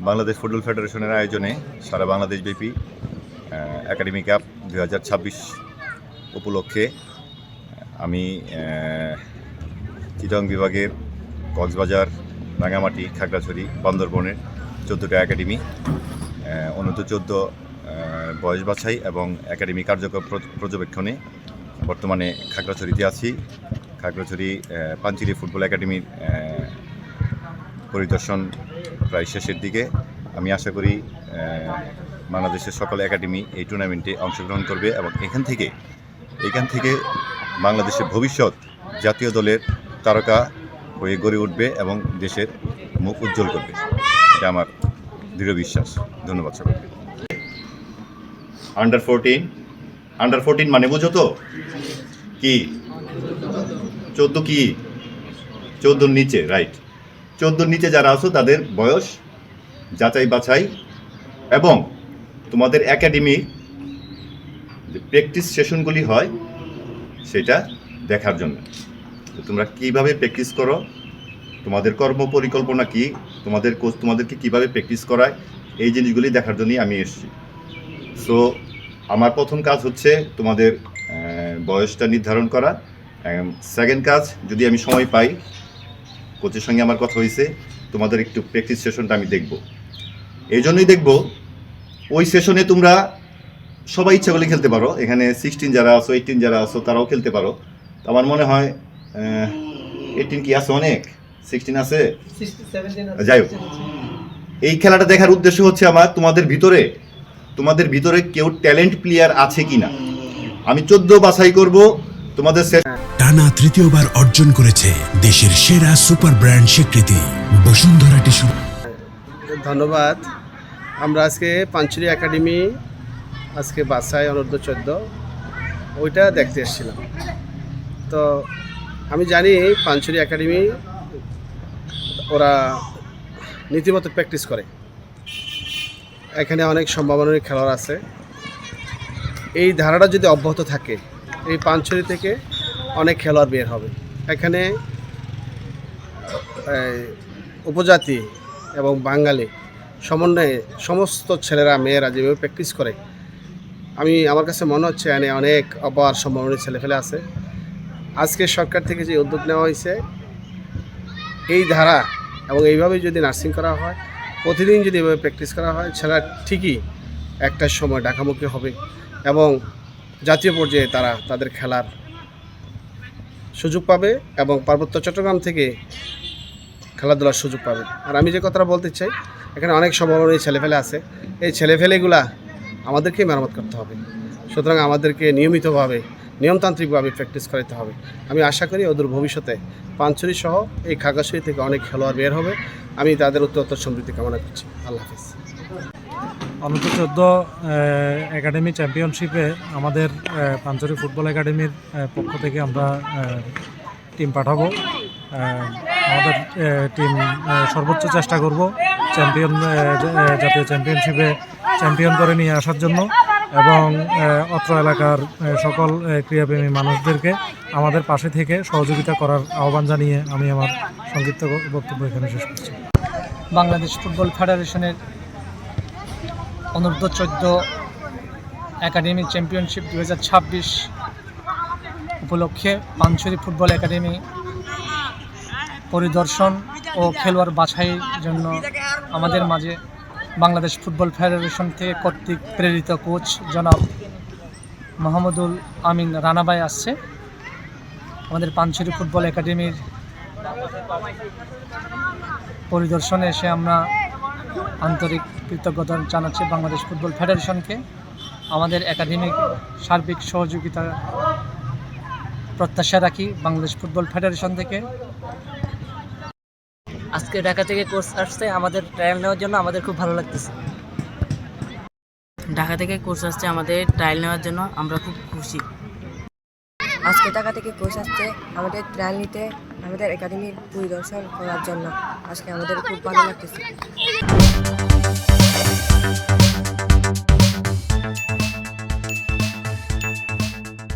Bangladesh football ফেডারেশনের আয়োজনে সারা বাংলাদেশব্যাপী academy cup 2026 উপলক্ষে আমি চিটাগং বিভাগের কক্সবাজার, রাঙামাটি, খাগড়াছড়ি, বান্দরবনের 14টা একাডেমি, অনূর্ধ্ব 14 বয়স বাছাই এবং একাডেমি কার্যক্রম পর্যবেক্ষণে বর্তমানে খাগড়াছড়িতে আছি। খাগড়াছড়ি পাঞ্চিরি ফুটবল একাডেমির পরিদর্শন প্রায় শেষের দিকে। আমি আশা করি বাংলাদেশের সকল একাডেমি এই টুর্নামেন্টে অংশগ্রহণ করবে এবং এখান থেকে বাংলাদেশের ভবিষ্যৎ জাতীয় দলের তারকা হয়ে গড়ে উঠবে এবং দেশের মুখ উজ্জ্বল করবে, এটা আমার দৃঢ় বিশ্বাস। ধন্যবাদ সবাইকে। আন্ডার 14 মানে বুঝো তো কি 14 কি 14 নিচে, রাইট। 14 নিচে যারা আছো তাদের বয়স যাচাই বাছাই এবং তোমাদের একাডেমি যে প্র্যাকটিস সেশনগুলি হয় সেটা দেখার জন্য। তোমরা কিভাবে প্র্যাকটিস করো, তোমাদের কর্ম পরিকল্পনা কি, তোমাদের কোচ তোমাদেরকে কিভাবে প্র্যাকটিস করায়, এই জিনিসগুলি দেখার জন্যই আমি এসেছি। সো আমার প্রথম কাজ হচ্ছে তোমাদের বয়সটা নির্ধারণ করা। সেকেন্ড কাজ, যদি আমি সময় পাই, কোচের সঙ্গে আমার কথা হয়েছে, তোমাদের একটু প্র্যাকটিস সেশনটা আমি দেখব। এই জন্যই দেখব ওই সেশনে তোমরা সবাই ইচ্ছা করলে খেলতে পারো। এখানে 16 যারা আছো, 18 যারা আছো তারাও খেলতে পারো। আমার মনে হয় 18 কি আছে, অনেক 16 আছে, যাই হোক। এই খেলাটা দেখার উদ্দেশ্য হচ্ছে আমার তোমাদের ভিতরে কেউ ট্যালেন্ট প্লেয়ার আছে কিনা। আমি 14 বাছাই করব তোমাদের। টানা তৃতীয়বার অর্জন করেছে দেশের সেরা সুপার ব্র্যান্ড স্বীকৃতি বসুন্ধরা টিস্যু। ধন্যবাদ। আমরা আজকে পাঞ্চুরি একাডেমি আজকে বাছাই অনূর্ধ্ব 14 ওইটা দেখতে এসেছিলাম। তো আমি জানি পাঞ্চুরি একাডেমি ওরা নীতিমতো প্র্যাকটিস করে, এখানে অনেক সম্ভাবনার খেলোয়াড় আছে। এই ধারাটা যদি অব্যাহত থাকে, এই পাঞ্চুরি থেকে অনেক খেলোয়াড় বের হবে। এখানে উপজাতি এবং বাঙালি সমন্বয়ে সমস্ত ছেলেরা মেয়েরা যেভাবে প্র্যাকটিস করে, আমার কাছে মনে হচ্ছে এখানে অনেক অপার সম্ভাবনার ছেলেফেলে আছে। আজকে সরকার থেকে যে উদ্যোগ নেওয়া হয়েছে, এই ধারা এবং এইভাবে যদি নার্সিং করা হয়, প্রতিদিন যদি এভাবে প্র্যাকটিস করা হয়, ছেলেরা ঠিকই একটা সময় ঢাকামুখী হবে এবং জাতীয় পর্যায়ে তারা তাদের খেলার সুযোগ পাবে এবং পার্বত্য চট্টগ্রাম থেকে খেলাধুলার সুযোগ পাবে। আর আমি যে কথাটা বলতে চাই, এখানে অনেক সম্ভাবনা এই ছেলেফেলে আছে। এই ছেলেফেলেগুলা আমাদেরকেই মেরামত করতে হবে। সুতরাং আমাদেরকে নিয়মিতভাবে নিয়মতান্ত্রিকভাবে প্র্যাকটিস করাতে হবে। আমি আশা করি অদূর ভবিষ্যতে পাঞ্চুরি সহ এই খাগড়াছড়ি থেকে অনেক খেলোয়াড় বের হবে। আমি তাদের উত্তরোত্তর সমৃদ্ধি কামনা করছি। আল্লাহ হাফিজ। অনূর্ধ্ব 14 একাডেমি চ্যাম্পিয়নশিপে আমাদের পাঞ্চুরি ফুটবল একাডেমির পক্ষ থেকে আমরা টিম পাঠাবো। আমাদের টিম সর্বোচ্চ চেষ্টা করব জাতীয় চ্যাম্পিয়নশিপে চ্যাম্পিয়ন করে নিয়ে আসার জন্য এবং অত্র এলাকার সকল ক্রীড়াপ্রেমী মানুষদেরকে আমাদের পাশে থেকে সহযোগিতা করার আহ্বান জানিয়ে আমি আমার সংক্ষিপ্ত বক্তব্য এখানে শেষ করছি। বাংলাদেশ ফুটবল ফেডারেশনের অনূর্ধ্ব 14 একাডেমি চ্যাম্পিয়নশিপ 2026 উপলক্ষে পাঞ্চুরি ফুটবল একাডেমি পরিদর্শন ও খেলোয়াড় বাছাইয়ের জন্য আমাদের মাঝে বাংলাদেশ ফুটবল ফেডারেশন থেকে কর্তৃক প্রেরিত কোচ জনাব মোহাম্মদুল আমিন রানা ভাই আসছে। আমাদের পাঞ্চুরি ফুটবল একাডেমির পরিদর্শনে এসে আমরা আন্তরিক কৃতজ্ঞতা জানাচ্ছি বাংলাদেশ ফুটবল ফেডারেশনকে। আমাদের একাডেমিক সার্বিক সহযোগিতা প্রত্যাশা রাখি বাংলাদেশ ফুটবল ফেডারেশন থেকে। আজকে ঢাকা থেকে কোচ আসছে আমাদের ট্রায়াল নেওয়ার জন্য, আমাদের খুব ভালো লাগতেছে। ঢাকা থেকে কোচ আসছে আমাদের ট্রায়াল নেওয়ার জন্য, আমরা খুব খুশি। আজকে ঢাকা থেকে কোচ আসছে আমাদের ট্রায়াল নিতে, আমাদের একাডেমির পরিদর্শন করার জন্য। আজকে আমাদের খুব ভালো লাগতেছে।